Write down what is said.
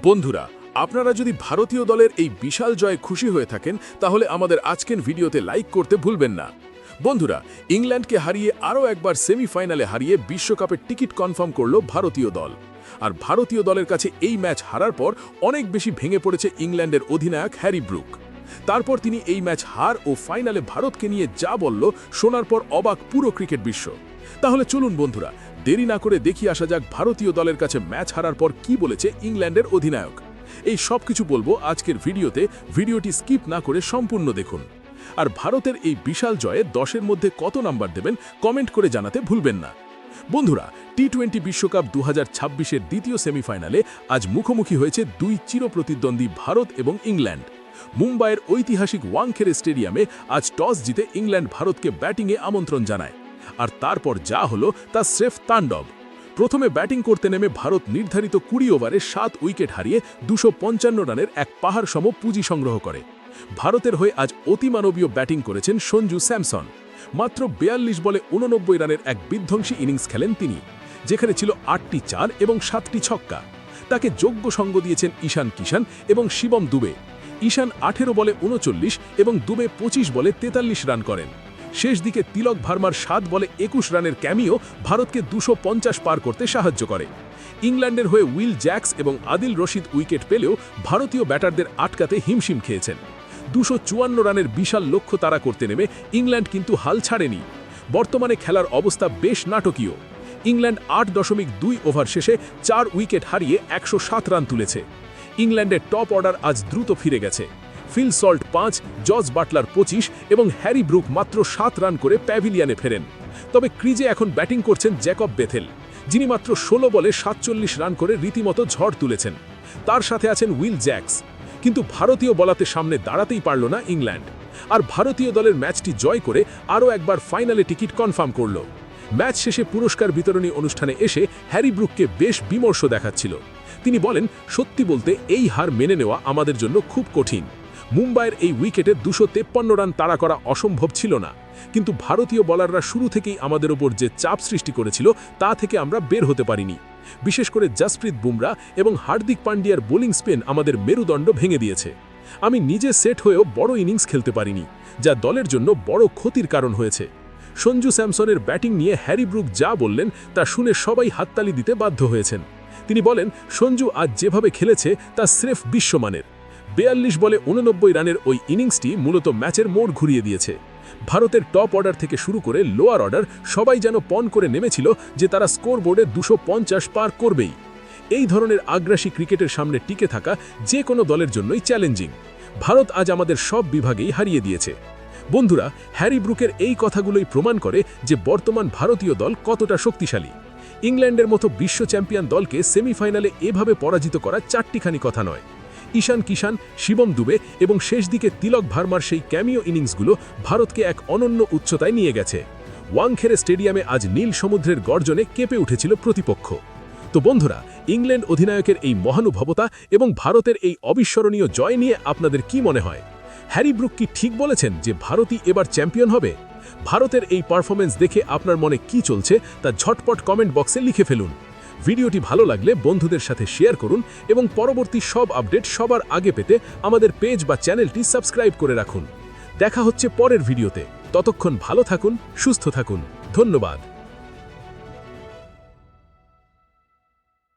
বন্ধুরা, আপনারা যদি ভারতীয় দলের এই বিশাল জয়ে খুশি হয়ে থাকেন তাহলে আমাদের আজকের ভিডিওতে লাইক করতে ভুলবেন না। বন্ধুরা, ইংল্যান্ডকে হারিয়ে আরও একবার সেমিফাইনালে হারিয়ে বিশ্বকাপের টিকিট কনফার্ম করল ভারতীয় দল। আর ভারতীয় দলের কাছে এই ম্যাচ হারার পর অনেক বেশি ভেঙে পড়েছে ইংল্যান্ডের অধিনায়ক হ্যারি ব্রুক। তারপর তিনি এই ম্যাচ হার ও ফাইনালে ভারতকে নিয়ে যা বলল শোনার পর অবাক পুরো ক্রিকেট বিশ্ব। তাহলে চলুন বন্ধুরা, দেরি না করে দেখি আসা যাক ভারতীয় দলের কাছে ম্যাচ হারার পর কি বলেছে ইংল্যান্ডের অধিনায়ক। এই সব কিছু বলবো আজকের ভিডিওতে, ভিডিওটি স্কিপ না করে সম্পূর্ণ দেখুন। আর ভারতের এই বিশাল জয়ে 10-এর মধ্যে কত নাম্বার দেবেন কমেন্ট করে জানাতে ভুলবেন না। বন্ধুরা, টি-20 বিশ্বকাপ 2026-এর দ্বিতীয় সেমিফাইনালে আজ মুখোমুখি হয়েছে দুই চিরপ্রতিদ্বন্দ্বী ভারত এবং ইংল্যান্ড। মুম্বাইয়ের ঐতিহাসিক ওয়াংখেড়ে স্টেডিয়ামে আজ টস জিতে ইংল্যান্ড ভারতকে ব্যাটিংয়ে আমন্ত্রণ জানায়। আর তারপর যা হলো তা স্রেফ তাণ্ডব। প্রথমে ব্যাটিং করতে নেমে ভারত নির্ধারিত 20 ওভারে 7 উইকেট হারিয়ে 255 রানের এক পাহাড়সম পুঁজি সংগ্রহ করে। ভারতের হয়ে আজ অতিমানবীয় ব্যাটিং করেছেন সঞ্জু স্যামসন। মাত্র 42 বলে 89 রানের এক বিধ্বংসী ইনিংস খেলেন তিনি, যেখানে ছিল 8টি 4 এবং 7টি ছক্কা। তাকে যোগ্য সঙ্গ দিয়েছেন ঈশান কিষান এবং শিবম দুবে। ঈশান 18 বলে 39 এবং দুবে 25 বলে 43 রান করেন। শেষ দিকে তিলক ভার্মার 7 বলে 21 রানের ক্যামিও ভারতকে 250 পার করতে সাহায্য করে। ইংল্যান্ডের হয়ে উইল জ্যাক্স এবং আদিল রশিদ উইকেট পেলেও ভারতীয় ব্যাটারদের আটকাতে হিমশিম খেয়েছেন। 254 রানের বিশাল লক্ষ্য তাড়া করতে নেমে ইংল্যান্ড কিন্তু হাল ছাড়েনি। বর্তমানে খেলার অবস্থা বেশ নাটকীয়। ইংল্যান্ড 8.2 ওভার শেষে 4 উইকেট হারিয়ে 107 রান তুলেছে। ইংল্যান্ডের টপ অর্ডার আজ দ্রুত ফিরে গেছে। ফিল সল্ট 5, জর্জ বাটলার 25 এবং হ্যারি ব্রুক মাত্র 7 রান করে প্যাভিলিয়নে ফেরেন। তবে ক্রিজে এখন ব্যাটিং করছেন জ্যাকব বেথেল, যিনি মাত্র 16 বলে 47 রান করে রীতিমতো ঝড় তুলেছেন। তার সাথে আছেন উইল জ্যাক্স। কিন্তু ভারতীয় বলাতে সামনে দাঁড়াতেই পারল না ইংল্যান্ড। আর ভারতীয় দলের ম্যাচটি জয় করে আরও একবার ফাইনালে টিকিট কনফার্ম করল। ম্যাচ শেষে পুরস্কার বিতরণী অনুষ্ঠানে এসে হ্যারি ব্রুককে বেশ বিমর্ষ দেখাচ্ছিল। তিনি বলেন, সত্যি বলতে এই হার মেনে নেওয়া আমাদের জন্য খুব কঠিন। মুম্বাইয়ের এই উইকেটে 253 রান তাড়া করা অসম্ভব ছিল না, কিন্তু ভারতীয় বলাররা শুরু থেকেই আমাদের ওপর যে চাপ সৃষ্টি করেছিল তা থেকে আমরা বের হতে পারিনি। বিশেষ করে জসপ্রীত বুমরা এবং হার্দিক পান্ডিয়ার বোলিং স্পিন আমাদের মেরুদণ্ড ভেঙে দিয়েছে। আমি নিজে সেট হয়েও বড় ইনিংস খেলতে পারিনি, যা দলের জন্য বড় ক্ষতির কারণ হয়েছে। সঞ্জু স্যামসনের ব্যাটিং নিয়ে হ্যারি ব্রুক যা বললেন তা শুনে সবাই হাততালি দিতে বাধ্য হয়েছেন। তিনি বলেন, সঞ্জু আজ যেভাবে খেলেছে তা স্রেফ বিশ্বমানের। 42 বলে 89 রানের ওই ইনিংসটি মূলত ম্যাচের মোড় ঘুরিয়ে দিয়েছে। ভারতের টপ অর্ডার থেকে শুরু করে লোয়ার অর্ডার সবাই যেন পণ করে নেমেছিল যে তারা স্কোর বোর্ডে 250 পার করবেই। এই ধরনের আগ্রাসী ক্রিকেটের সামনে টিকে থাকা যে কোনো দলের জন্যই চ্যালেঞ্জিং। ভারত আজ আমাদের সব বিভাগেই হারিয়ে দিয়েছে। বন্ধুরা, হ্যারি ব্রুকের এই কথাগুলোই প্রমাণ করে যে বর্তমান ভারতীয় দল কতটা শক্তিশালী। ইংল্যান্ডের মতো বিশ্ব চ্যাম্পিয়ন দলকে সেমিফাইনালে এভাবে পরাজিত করা চারটিখানি কথা নয়। ঈশান কিষান, শিবম দুবে এবং শেষ দিকে তিলক ভার্মার সেই ক্যামিও ইনিংসগুলো ভারতকে এক অনন্য উচ্চতায় নিয়ে গেছে। ওয়াংখেড়ে স্টেডিয়ামে আজ নীল সমুদ্রের গর্জনে কেঁপে উঠেছিল প্রতিপক্ষ। তো বন্ধুরা, ইংল্যান্ড অধিনায়কের এই মহানুভবতা এবং ভারতের এই অবিস্মরণীয় জয় নিয়ে আপনাদের কি মনে হয়? হ্যারি ব্রুক কি ঠিক বলেছেন যে ভারতই এবার চ্যাম্পিয়ন হবে? ভারতের এই পারফরমেন্স দেখে আপনার মনে কি চলছে তা ঝটপট কমেন্ট বক্সে লিখে ফেলুন। ভিডিওটি ভালো লাগলে বন্ধুদের সাথে শেয়ার করুন এবং পরবর্তী সব আপডেট সবার আগে পেতে আমাদের পেজ বা চ্যানেলটি সাবস্ক্রাইব করে রাখুন। দেখা হচ্ছে পরের ভিডিওতে। ততক্ষণ ভালো থাকুন, সুস্থ থাকুন। ধন্যবাদ।